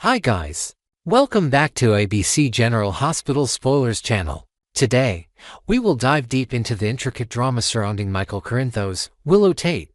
Hi guys! Welcome back to ABC General Hospital Spoilers channel. Today, we will dive deep into the intricate drama surrounding Michael Corinthos, Willow Tate,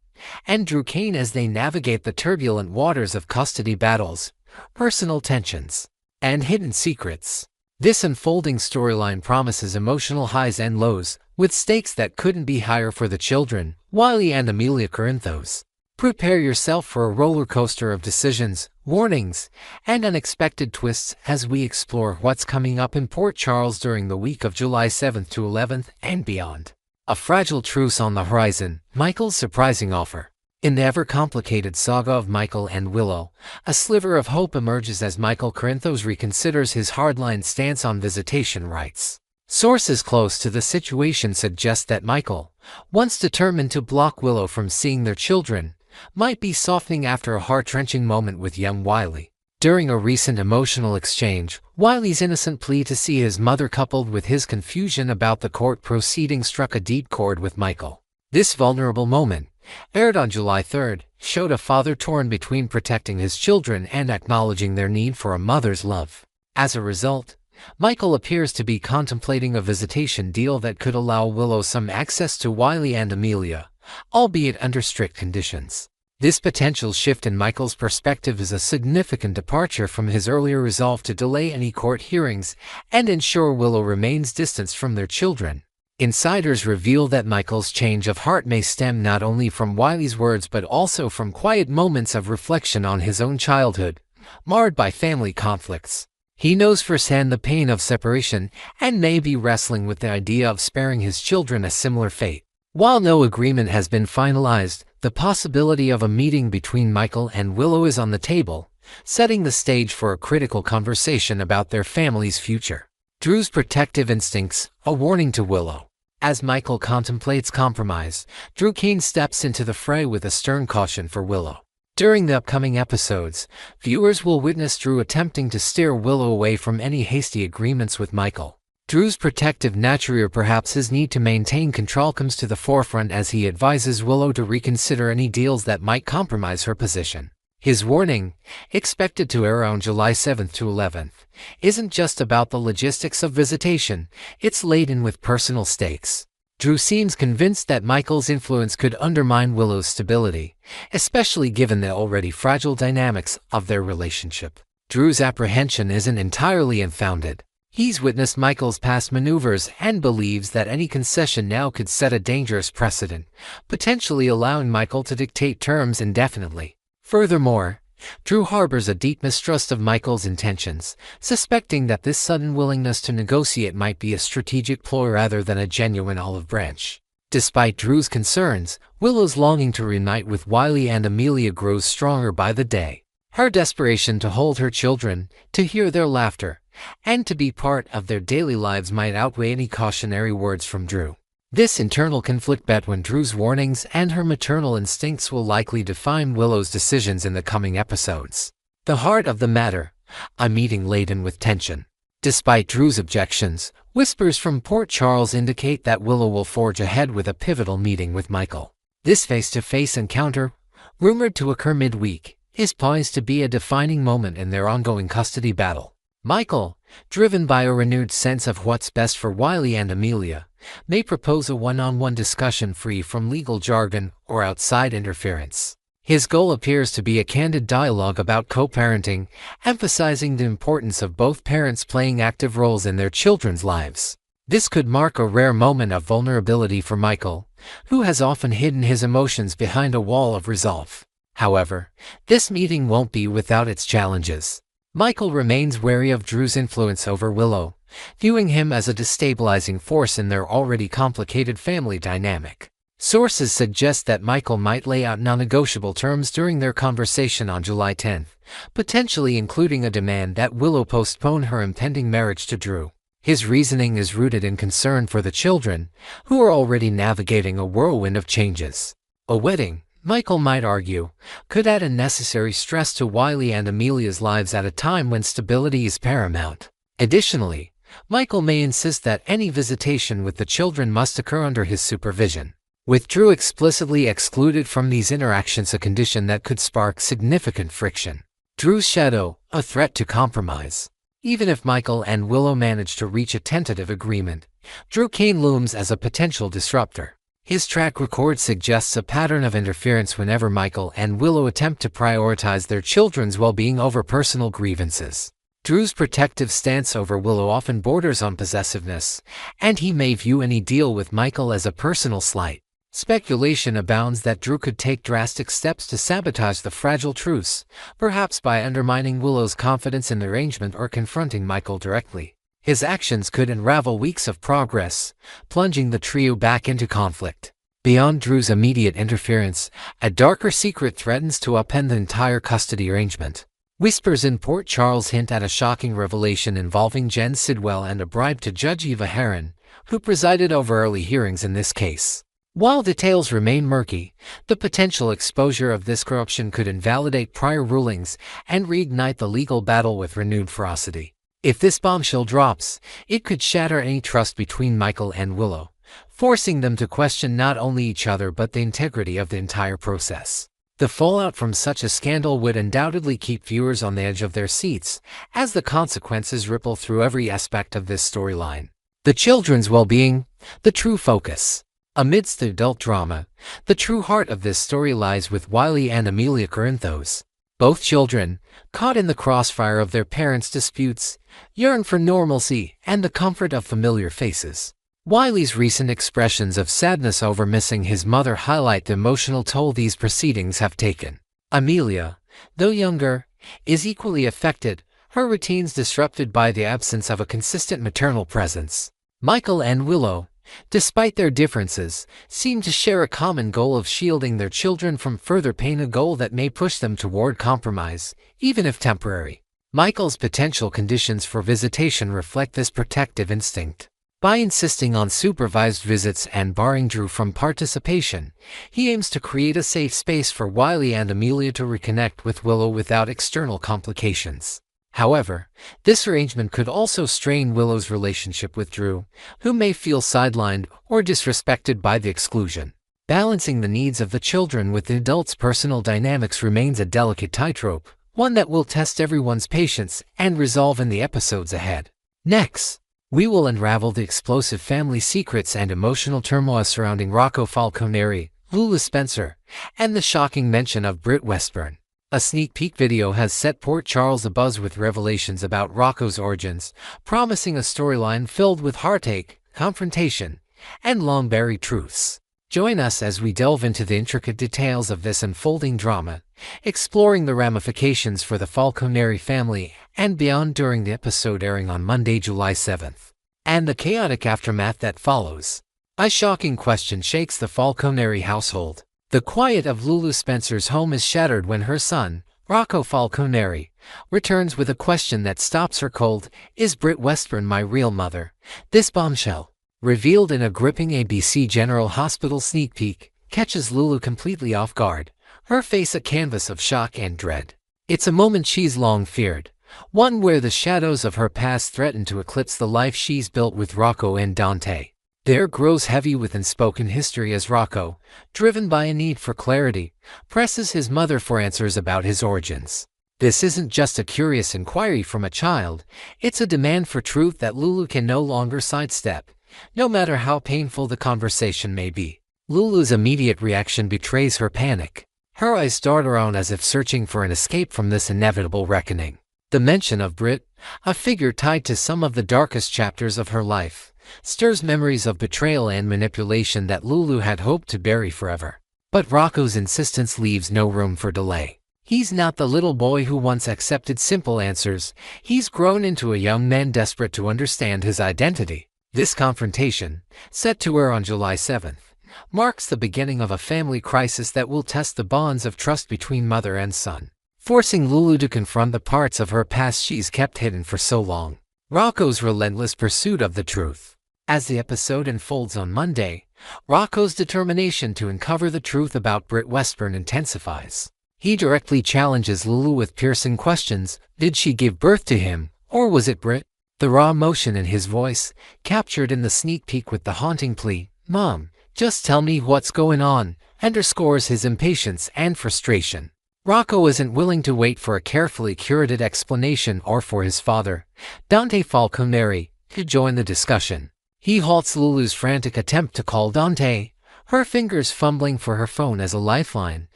and Drew Cain as they navigate the turbulent waters of custody battles, personal tensions, and hidden secrets. This unfolding storyline promises emotional highs and lows, with stakes that couldn't be higher for the children, Wiley and Amelia Corinthos. Prepare yourself for a roller coaster of decisions, warnings, and unexpected twists as we explore what's coming up in Port Charles during the week of July 7th to 11th and beyond. A fragile truce on the horizon, Michael's surprising offer. In the ever-complicated saga of Michael and Willow, a sliver of hope emerges as Michael Corinthos reconsiders his hardline stance on visitation rights. Sources close to the situation suggest that Michael, once determined to block Willow from seeing their children, might be softening after a heart-wrenching moment with young Wiley. During a recent emotional exchange, Wiley's innocent plea to see his mother coupled with his confusion about the court proceeding struck a deep chord with Michael. This vulnerable moment, aired on July 3rd, showed a father torn between protecting his children and acknowledging their need for a mother's love. As a result, Michael appears to be contemplating a visitation deal that could allow Willow some access to Wiley and Amelia, albeit under strict conditions. This potential shift in Michael's perspective is a significant departure from his earlier resolve to delay any court hearings and ensure Willow remains distanced from their children. Insiders reveal that Michael's change of heart may stem not only from Wiley's words but also from quiet moments of reflection on his own childhood, marred by family conflicts. He knows firsthand the pain of separation and may be wrestling with the idea of sparing his children a similar fate. While no agreement has been finalized, the possibility of a meeting between Michael and Willow is on the table, setting the stage for a critical conversation about their family's future. Drew's protective instincts, a warning to Willow. As Michael contemplates compromise, Drew Cain steps into the fray with a stern caution for Willow. During the upcoming episodes, viewers will witness Drew attempting to steer Willow away from any hasty agreements with Michael. Drew's protective nature, or perhaps his need to maintain control, comes to the forefront as he advises Willow to reconsider any deals that might compromise her position. His warning, expected to air on July 7th to 11th, isn't just about the logistics of visitation, it's laden with personal stakes. Drew seems convinced that Michael's influence could undermine Willow's stability, especially given the already fragile dynamics of their relationship. Drew's apprehension isn't entirely unfounded. He's witnessed Michael's past maneuvers and believes that any concession now could set a dangerous precedent, potentially allowing Michael to dictate terms indefinitely. Furthermore, Drew harbors a deep mistrust of Michael's intentions, suspecting that this sudden willingness to negotiate might be a strategic ploy rather than a genuine olive branch. Despite Drew's concerns, Willow's longing to reunite with Wiley and Amelia grows stronger by the day. Her desperation to hold her children, to hear their laughter, and to be part of their daily lives might outweigh any cautionary words from Drew. This internal conflict between Drew's warnings and her maternal instincts will likely define Willow's decisions in the coming episodes. The heart of the matter, a meeting laden with tension. Despite Drew's objections, whispers from Port Charles indicate that Willow will forge ahead with a pivotal meeting with Michael. This face-to-face encounter, rumored to occur midweek, is poised to be a defining moment in their ongoing custody battle. Michael, driven by a renewed sense of what's best for Wiley and Amelia, may propose a one-on-one discussion free from legal jargon or outside interference. His goal appears to be a candid dialogue about co-parenting, emphasizing the importance of both parents playing active roles in their children's lives. This could mark a rare moment of vulnerability for Michael, who has often hidden his emotions behind a wall of resolve. However, this meeting won't be without its challenges. Michael remains wary of Drew's influence over Willow, viewing him as a destabilizing force in their already complicated family dynamic. Sources suggest that Michael might lay out non-negotiable terms during their conversation on July 10th, potentially including a demand that Willow postpone her impending marriage to Drew. His reasoning is rooted in concern for the children, who are already navigating a whirlwind of changes. A wedding, Michael might argue, could add unnecessary stress to Wiley and Amelia's lives at a time when stability is paramount. Additionally, Michael may insist that any visitation with the children must occur under his supervision. With Drew explicitly excluded from these interactions, a condition that could spark significant friction. Drew's shadow, a threat to compromise. Even if Michael and Willow manage to reach a tentative agreement, Drew Kane looms as a potential disruptor. His track record suggests a pattern of interference whenever Michael and Willow attempt to prioritize their children's well-being over personal grievances. Drew's protective stance over Willow often borders on possessiveness, and he may view any deal with Michael as a personal slight. Speculation abounds that Drew could take drastic steps to sabotage the fragile truce, perhaps by undermining Willow's confidence in the arrangement or confronting Michael directly. His actions could unravel weeks of progress, plunging the trio back into conflict. Beyond Drew's immediate interference, a darker secret threatens to upend the entire custody arrangement. Whispers in Port Charles hint at a shocking revelation involving Jen Sidwell and a bribe to Judge Eva Heron, who presided over early hearings in this case. While details remain murky, the potential exposure of this corruption could invalidate prior rulings and reignite the legal battle with renewed ferocity. If this bombshell drops, it could shatter any trust between Michael and Willow, forcing them to question not only each other but the integrity of the entire process. The fallout from such a scandal would undoubtedly keep viewers on the edge of their seats, as the consequences ripple through every aspect of this storyline. The children's well-being, the true focus. Amidst the adult drama, the true heart of this story lies with Wiley and Amelia Corinthos. Both children, caught in the crossfire of their parents' disputes, yearn for normalcy and the comfort of familiar faces. Wiley's recent expressions of sadness over missing his mother highlight the emotional toll these proceedings have taken. Amelia, though younger, is equally affected, her routines disrupted by the absence of a consistent maternal presence. Michael and Willow, despite their differences, seem to share a common goal of shielding their children from further pain, a goal that may push them toward compromise, even if temporary. Michael's potential conditions for visitation reflect this protective instinct. By insisting on supervised visits and barring Drew from participation, he aims to create a safe space for Wiley and Amelia to reconnect with Willow without external complications. However, this arrangement could also strain Willow's relationship with Drew, who may feel sidelined or disrespected by the exclusion. Balancing the needs of the children with the adults' personal dynamics remains a delicate tightrope, one that will test everyone's patience and resolve in the episodes ahead. Next, we will unravel the explosive family secrets and emotional turmoil surrounding Rocco Falconeri, Lulu Spencer, and the shocking mention of Britt Westburn. A sneak peek video has set Port Charles abuzz with revelations about Rocco's origins, promising a storyline filled with heartache, confrontation, and long-buried truths. Join us as we delve into the intricate details of this unfolding drama, exploring the ramifications for the Falconeri family and beyond during the episode airing on Monday, July 7th, and the chaotic aftermath that follows. A shocking question shakes the Falconeri household. The quiet of Lulu Spencer's home is shattered when her son, Rocco Falconeri, returns with a question that stops her cold. Is Britt Westburn my real mother? This bombshell, revealed in a gripping ABC General Hospital sneak peek, catches Lulu completely off guard, her face a canvas of shock and dread. It's a moment she's long feared, one where the shadows of her past threaten to eclipse the life she's built with Rocco and Dante. The air grows heavy with unspoken history as Rocco, driven by a need for clarity, presses his mother for answers about his origins. This isn't just a curious inquiry from a child, it's a demand for truth that Lulu can no longer sidestep, no matter how painful the conversation may be. Lulu's immediate reaction betrays her panic. Her eyes dart around as if searching for an escape from this inevitable reckoning. The mention of Britt, a figure tied to some of the darkest chapters of her life, stirs memories of betrayal and manipulation that Lulu had hoped to bury forever. But Rocco's insistence leaves no room for delay. He's not the little boy who once accepted simple answers. He's grown into a young man desperate to understand his identity. This confrontation, set to air on July 7th, marks the beginning of a family crisis that will test the bonds of trust between mother and son, forcing Lulu to confront the parts of her past she's kept hidden for so long. Rocco's relentless pursuit of the truth. As the episode unfolds on Monday, Rocco's determination to uncover the truth about Britt Westburn intensifies. He directly challenges Lulu with piercing questions. Did she give birth to him, or was it Britt? The raw emotion in his voice, captured in the sneak peek with the haunting plea, "Mom, just tell me what's going on," underscores his impatience and frustration. Rocco isn't willing to wait for a carefully curated explanation or for his father, Dante Falconeri, to join the discussion. He halts Lulu's frantic attempt to call Dante, her fingers fumbling for her phone as a lifeline,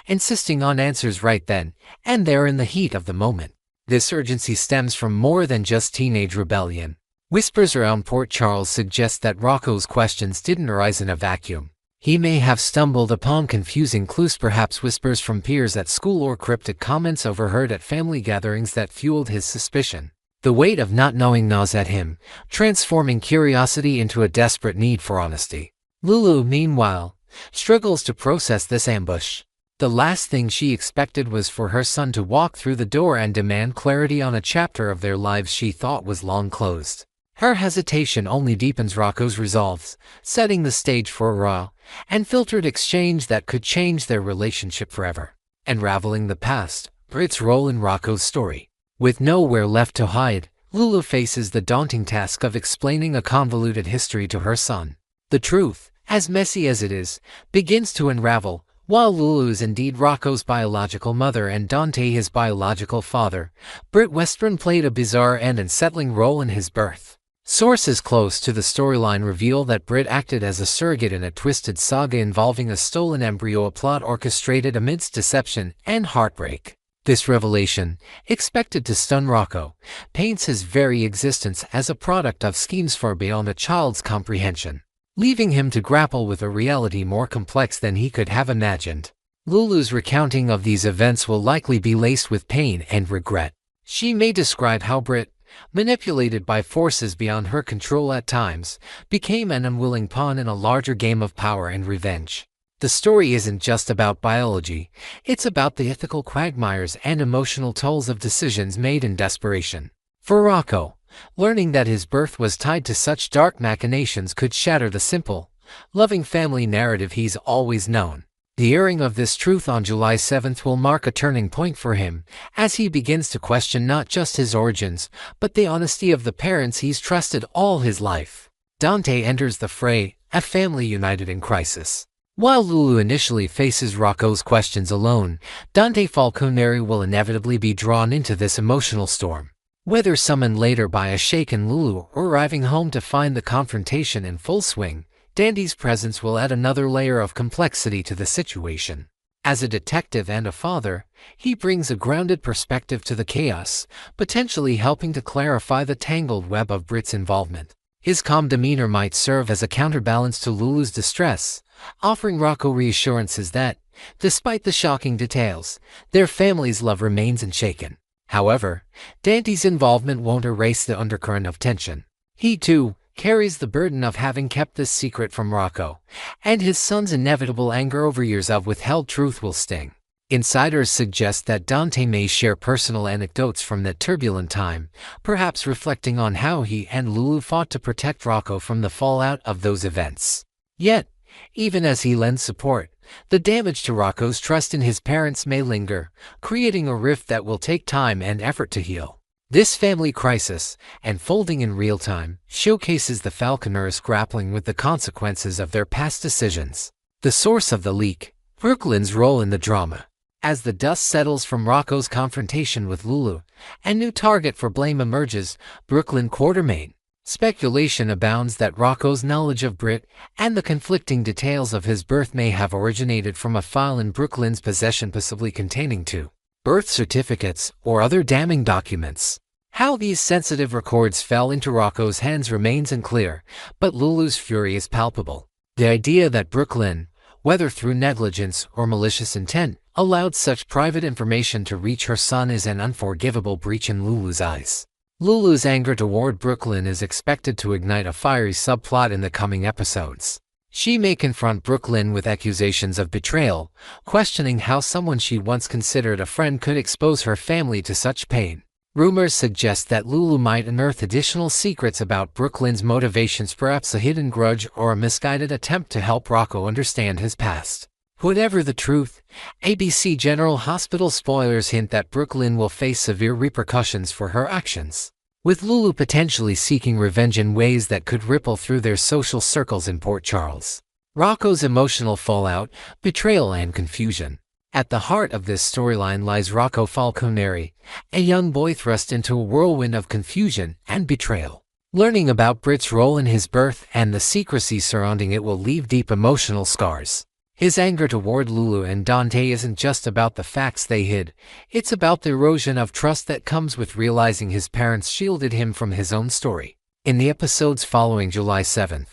insisting on answers right then and there in the heat of the moment. This urgency stems from more than just teenage rebellion. Whispers around Port Charles suggest that Rocco's questions didn't arise in a vacuum. He may have stumbled upon confusing clues, perhaps whispers from peers at school or cryptic comments overheard at family gatherings that fueled his suspicion. The weight of not knowing gnaws at him, transforming curiosity into a desperate need for honesty. Lulu, meanwhile, struggles to process this ambush. The last thing she expected was for her son to walk through the door and demand clarity on a chapter of their lives she thought was long closed. Her hesitation only deepens Rocco's resolves, setting the stage for a raw and filtered exchange that could change their relationship forever. Unraveling the past, Brit's role in Rocco's story. With nowhere left to hide, Lulu faces the daunting task of explaining a convoluted history to her son. The truth, as messy as it is, begins to unravel. While Lulu is indeed Rocco's biological mother and Dante his biological father, Brit Western played a bizarre and unsettling role in his birth. Sources close to the storyline reveal that Brit acted as a surrogate in a twisted saga involving a stolen embryo, a plot orchestrated amidst deception and heartbreak. This revelation, expected to stun Rocco, paints his very existence as a product of schemes far beyond a child's comprehension, leaving him to grapple with a reality more complex than he could have imagined. Lulu's recounting of these events will likely be laced with pain and regret. She may describe how Brit, manipulated by forces beyond her control at times, became an unwilling pawn in a larger game of power and revenge. The story isn't just about biology, it's about the ethical quagmires and emotional tolls of decisions made in desperation. For Rocco, learning that his birth was tied to such dark machinations could shatter the simple, loving family narrative he's always known. The airing of this truth on July 7th will mark a turning point for him, as he begins to question not just his origins, but the honesty of the parents he's trusted all his life. Dante enters the fray, a family united in crisis. While Lulu initially faces Rocco's questions alone, Dante Falconeri will inevitably be drawn into this emotional storm. Whether summoned later by a shaken Lulu or arriving home to find the confrontation in full swing, Dante's presence will add another layer of complexity to the situation. As a detective and a father, he brings a grounded perspective to the chaos, potentially helping to clarify the tangled web of Brit's involvement. His calm demeanor might serve as a counterbalance to Lulu's distress, offering Rocco reassurances that, despite the shocking details, their family's love remains unshaken. However, Dante's involvement won't erase the undercurrent of tension. He, too, carries the burden of having kept this secret from Rocco, and his son's inevitable anger over years of withheld truth will sting. Insiders suggest that Dante may share personal anecdotes from that turbulent time, perhaps reflecting on how he and Lulu fought to protect Rocco from the fallout of those events. Yet, even as he lends support, the damage to Rocco's trust in his parents may linger, creating a rift that will take time and effort to heal. This family crisis, unfolding in real time, showcases the Falconers grappling with the consequences of their past decisions. The source of the leak, Brooklyn's role in the drama. As the dust settles from Rocco's confrontation with Lulu, a new target for blame emerges, Brooklyn Quartermain. Speculation abounds that Rocco's knowledge of Brit and the conflicting details of his birth may have originated from a file in Brooklyn's possession, possibly containing two birth certificates or other damning documents. How these sensitive records fell into Rocco's hands remains unclear, but Lulu's fury is palpable. The idea that Brooklyn, whether through negligence or malicious intent, allowed such private information to reach her son is an unforgivable breach in Lulu's eyes. Lulu's anger toward Brooklyn is expected to ignite a fiery subplot in the coming episodes. She may confront Brooklyn with accusations of betrayal, questioning how someone she once considered a friend could expose her family to such pain. Rumors suggest that Lulu might unearth additional secrets about Brooklyn's motivations, perhaps a hidden grudge or a misguided attempt to help Rocco understand his past. Whatever the truth, ABC General Hospital spoilers hint that Brooklyn will face severe repercussions for her actions, with Lulu potentially seeking revenge in ways that could ripple through their social circles in Port Charles. Rocco's emotional fallout, betrayal and confusion. At the heart of this storyline lies Rocco Falconeri, a young boy thrust into a whirlwind of confusion and betrayal. Learning about Brit's role in his birth and the secrecy surrounding it will leave deep emotional scars. His anger toward Lulu and Dante isn't just about the facts they hid, it's about the erosion of trust that comes with realizing his parents shielded him from his own story. In the episodes following July 7th,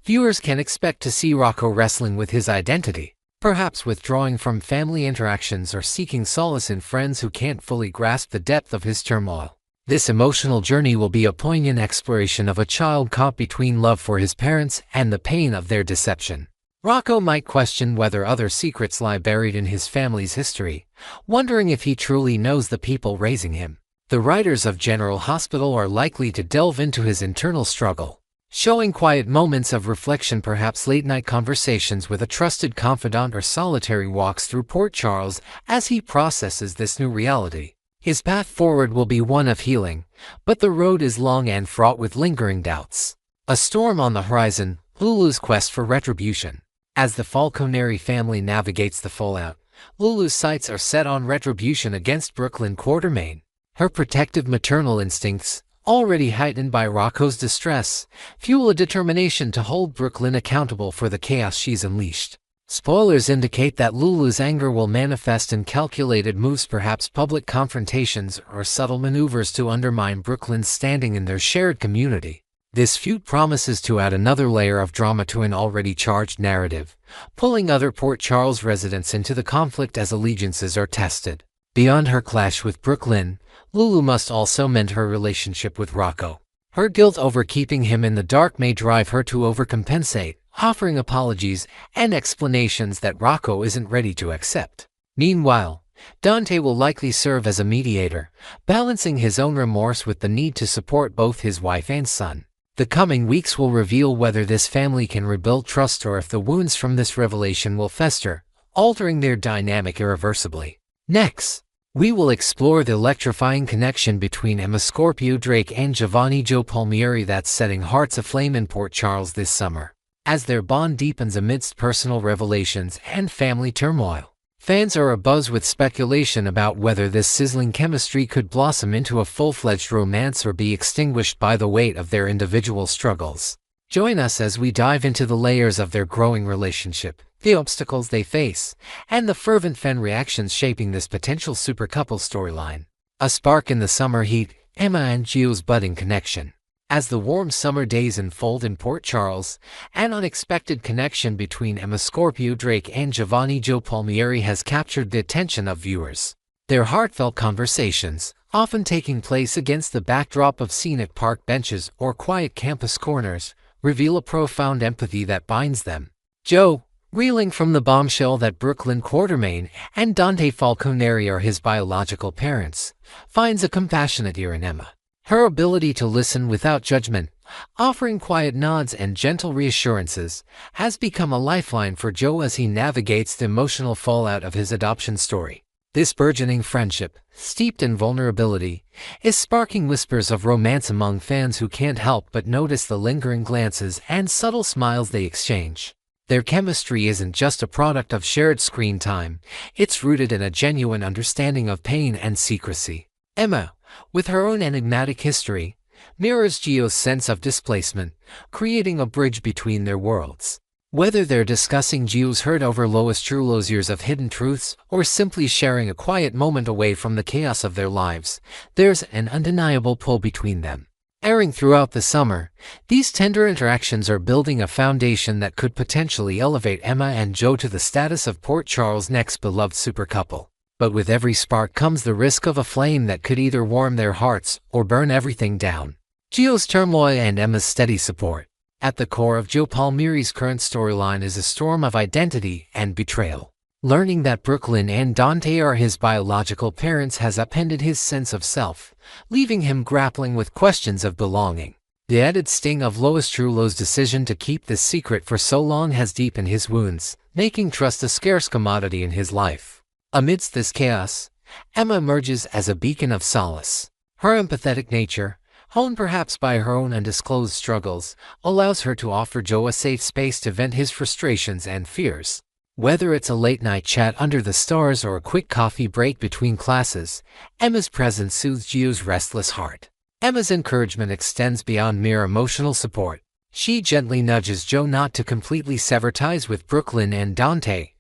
viewers can expect to see Rocco wrestling with his identity, perhaps withdrawing from family interactions or seeking solace in friends who can't fully grasp the depth of his turmoil. This emotional journey will be a poignant exploration of a child caught between love for his parents and the pain of their deception. Rocco might question whether other secrets lie buried in his family's history, wondering if he truly knows the people raising him. The writers of General Hospital are likely to delve into his internal struggle, showing quiet moments of reflection, perhaps late-night conversations with a trusted confidant or solitary walks through Port Charles as he processes this new reality. His path forward will be one of healing, but the road is long and fraught with lingering doubts. A storm on the horizon, Lulu's quest for retribution. As the Falconeri family navigates the fallout, Lulu's sights are set on retribution against Brooklyn Quartermain. Her protective maternal instincts, already heightened by Rocco's distress, fuel a determination to hold Brooklyn accountable for the chaos she's unleashed. Spoilers indicate that Lulu's anger will manifest in calculated moves, perhaps public confrontations or subtle maneuvers to undermine Brooklyn's standing in their shared community. This feud promises to add another layer of drama to an already charged narrative, pulling other Port Charles residents into the conflict as allegiances are tested. Beyond her clash with Brooklyn, Lulu must also mend her relationship with Rocco. Her guilt over keeping him in the dark may drive her to overcompensate, offering apologies and explanations that Rocco isn't ready to accept. Meanwhile, Dante will likely serve as a mediator, balancing his own remorse with the need to support both his wife and son. The coming weeks will reveal whether this family can rebuild trust or if the wounds from this revelation will fester, altering their dynamic irreversibly. Next, we will explore the electrifying connection between Emma Scorpio Drake and Giovanni Joe Palmieri that's setting hearts aflame in Port Charles this summer. As their bond deepens amidst personal revelations and family turmoil, fans are abuzz with speculation about whether this sizzling chemistry could blossom into a full-fledged romance or be extinguished by the weight of their individual struggles. Join us as we dive into the layers of their growing relationship, the obstacles they face, and the fervent fan reactions shaping this potential super couple storyline. A spark in the summer heat, Emma and Gio's budding connection. As the warm summer days unfold in Port Charles, an unexpected connection between Emma Scorpio Drake and Giovanni Joe Palmieri has captured the attention of viewers. Their heartfelt conversations, often taking place against the backdrop of scenic park benches or quiet campus corners, reveal a profound empathy that binds them. Joe, reeling from the bombshell that Brooklyn Quartermain and Dante Falconeri are his biological parents, finds a compassionate ear in Emma. Her ability to listen without judgment, offering quiet nods and gentle reassurances, has become a lifeline for Joe as he navigates the emotional fallout of his adoption story. This burgeoning friendship, steeped in vulnerability, is sparking whispers of romance among fans who can't help but notice the lingering glances and subtle smiles they exchange. Their chemistry isn't just a product of shared screen time, it's rooted in a genuine understanding of pain and secrecy. Emma, with her own enigmatic history, mirrors Gio's sense of displacement, creating a bridge between their worlds. Whether they're discussing Gio's hurt over Lois Trullo's years of hidden truths or simply sharing a quiet moment away from the chaos of their lives, there's an undeniable pull between them. Airing throughout the summer, these tender interactions are building a foundation that could potentially elevate Emma and Joe to the status of Port Charles' next beloved super couple. But with every spark comes the risk of a flame that could either warm their hearts or burn everything down. Gio's turmoil and Emma's steady support. At the core of Joe Palmieri's current storyline is a storm of identity and betrayal. Learning that Brooklyn and Dante are his biological parents has upended his sense of self, leaving him grappling with questions of belonging. The added sting of Lois Trullo's decision to keep this secret for so long has deepened his wounds, making trust a scarce commodity in his life. Amidst this chaos, Emma emerges as a beacon of solace. Her empathetic nature, honed perhaps by her own undisclosed struggles, allows her to offer Joe a safe space to vent his frustrations and fears. Whether it's a late-night chat under the stars or a quick coffee break between classes, Emma's presence soothes Gio's restless heart. Emma's encouragement extends beyond mere emotional support. She gently nudges Gio not to completely sever ties with Brooklyn and Dante,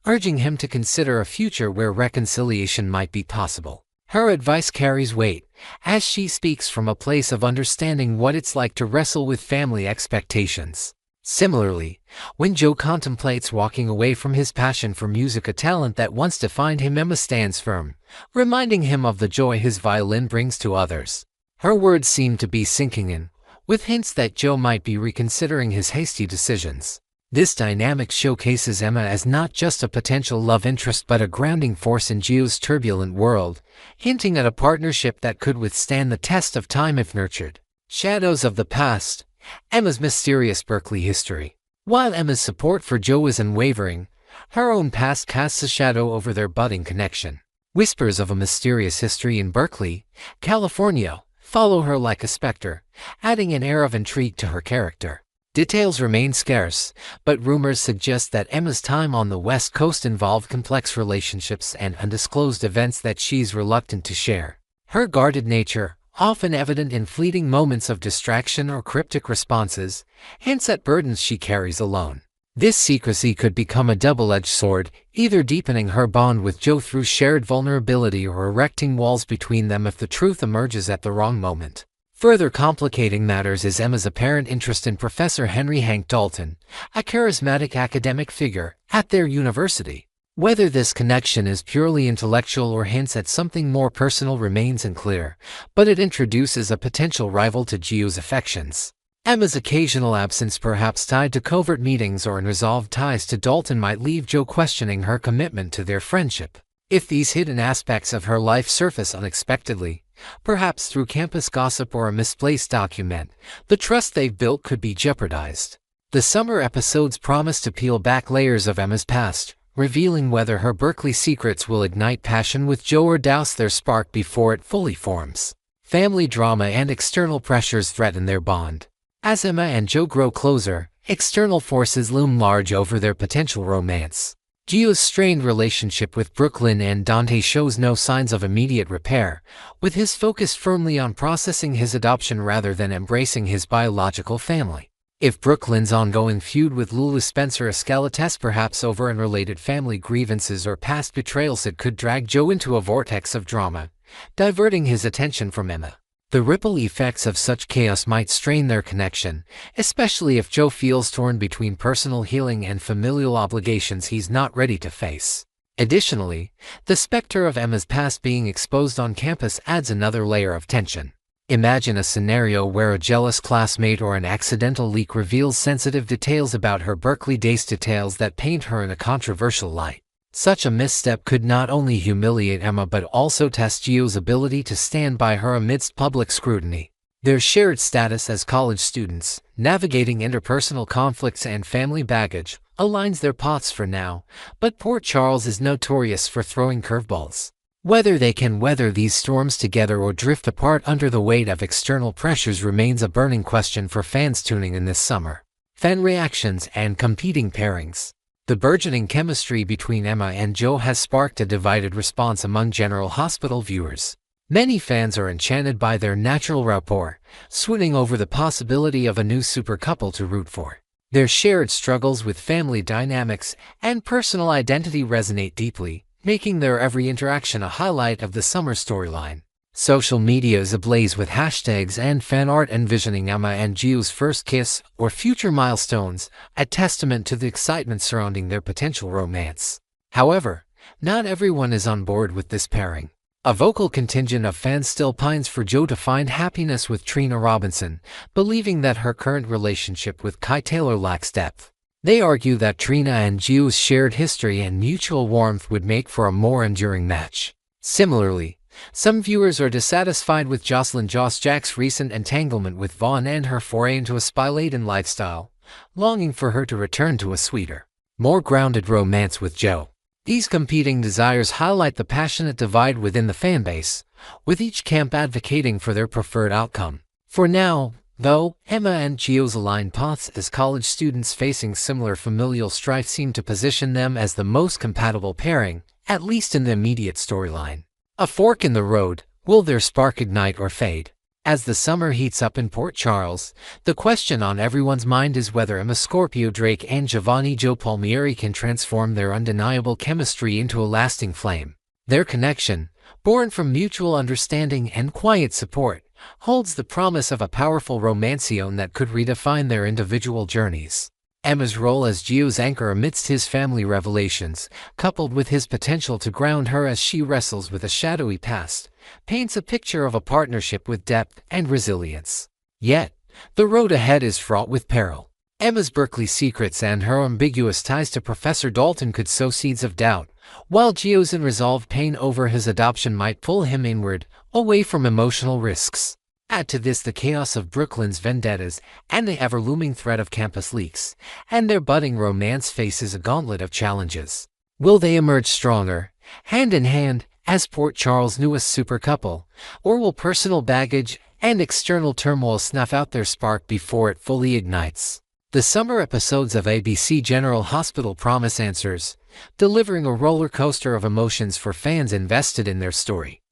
urging him to consider a future where reconciliation might be possible. Her advice carries weight, as she speaks from a place of understanding what it's like to wrestle with family expectations. Similarly, when Gio contemplates walking away from his passion for music, a talent that once defined him, Emma stands firm, reminding him of the joy his violin brings to others. Her words seem to be sinking in, with hints that Gio might be reconsidering his hasty decisions. This dynamic showcases Emma as not just a potential love interest but a grounding force in Gio's turbulent world, hinting at a partnership that could withstand the test of time if nurtured. Shadows of the past. Emma's mysterious Berkeley history. While Emma's support for Gio is unwavering, her own past casts a shadow over their budding connection. Whispers of a mysterious history in Berkeley, California, follow her like a specter, adding an air of intrigue to her character. Details remain scarce, but rumors suggest that Emma's time on the West Coast involved complex relationships and undisclosed events that she's reluctant to share. Her guarded nature, often evident in fleeting moments of distraction or cryptic responses, hints at burdens she carries alone. This secrecy could become a double-edged sword, either deepening her bond with Gio through shared vulnerability or erecting walls between them if the truth emerges at the wrong moment. Further complicating matters is Emma's apparent interest in Professor Henry Hank Dalton, a charismatic academic figure at their university. Whether this connection is purely intellectual or hints at something more personal remains unclear, but it introduces a potential rival to Gio's affections. Emma's occasional absence, perhaps tied to covert meetings or unresolved ties to Dalton, might leave Gio questioning her commitment to their friendship. If these hidden aspects of her life surface unexpectedly, perhaps through campus gossip or a misplaced document, the trust they've built could be jeopardized. The summer episodes promise to peel back layers of Emma's past, revealing whether her Berkeley secrets will ignite passion with Gio or douse their spark before it fully forms. Family drama and external pressures threaten their bond. As Emma and Gio grow closer, external forces loom large over their potential romance. Gio's strained relationship with Brooklyn and Dante shows no signs of immediate repair, with his focus firmly on processing his adoption rather than embracing his biological family. If Brooklyn's ongoing feud with Lulu Spencer a skeleton, perhaps over unrelated family grievances or past betrayals, it could drag Gio into a vortex of drama, diverting his attention from Emma. The ripple effects of such chaos might strain their connection, especially if Gio feels torn between personal healing and familial obligations he's not ready to face. Additionally, the specter of Emma's past being exposed on campus adds another layer of tension. Imagine a scenario where a jealous classmate or an accidental leak reveals sensitive details about her Berkeley days, details that paint her in a controversial light. Such a misstep could not only humiliate Emma but also test Gio's ability to stand by her amidst public scrutiny. Their shared status as college students, navigating interpersonal conflicts and family baggage, aligns their paths for now, but Port Charles is notorious for throwing curveballs. Whether they can weather these storms together or drift apart under the weight of external pressures remains a burning question for fans tuning in this summer. Fan reactions and competing pairings. The burgeoning chemistry between Emma and Gio has sparked a divided response among General Hospital viewers. Many fans are enchanted by their natural rapport, swooning over the possibility of a new super couple to root for. Their shared struggles with family dynamics and personal identity resonate deeply, making their every interaction a highlight of the summer storyline. Social media is ablaze with hashtags and fan art envisioning Emma and Gio's first kiss or future milestones, a testament to the excitement surrounding their potential romance. However, not everyone is on board with this pairing. A vocal contingent of fans still pines for Gio to find happiness with Trina Robinson, believing that her current relationship with Kai Taylor lacks depth. They argue that Trina and Gio's shared history and mutual warmth would make for a more enduring match. Similarly, some viewers are dissatisfied with Jocelyn Joss Jack's recent entanglement with Vaughn and her foray into a spy-laden lifestyle, longing for her to return to a sweeter, more grounded romance with Gio. These competing desires highlight the passionate divide within the fanbase, with each camp advocating for their preferred outcome. For now, Though Emma and Gio's aligned paths as college students facing similar familial strife seem to position them as the most compatible pairing, at least in the immediate storyline. A fork in the road, will their spark ignite or fade? As the summer heats up in Port Charles, the question on everyone's mind is whether Emma Scorpio Drake and Giovanni Joe Palmieri can transform their undeniable chemistry into a lasting flame. Their connection, born from mutual understanding and quiet support, holds the promise of a powerful romancione that could redefine their individual journeys. Emma's role as Gio's anchor amidst his family revelations, coupled with his potential to ground her as she wrestles with a shadowy past, paints a picture of a partnership with depth and resilience. Yet, the road ahead is fraught with peril. Emma's Berkeley secrets and her ambiguous ties to Professor Dalton could sow seeds of doubt, while Gio's unresolved pain over his adoption might pull him inward, away from emotional risks. Add to this the chaos of Brooklyn's vendettas and the ever-looming threat of campus leaks, and their budding romance faces a gauntlet of challenges. Will they emerge stronger, hand in hand, as Port Charles' newest super couple, or will personal baggage and external turmoil snuff out their spark before it fully ignites? The summer episodes of ABC General Hospital promise answers, delivering a roller coaster of emotions for fans invested in their story.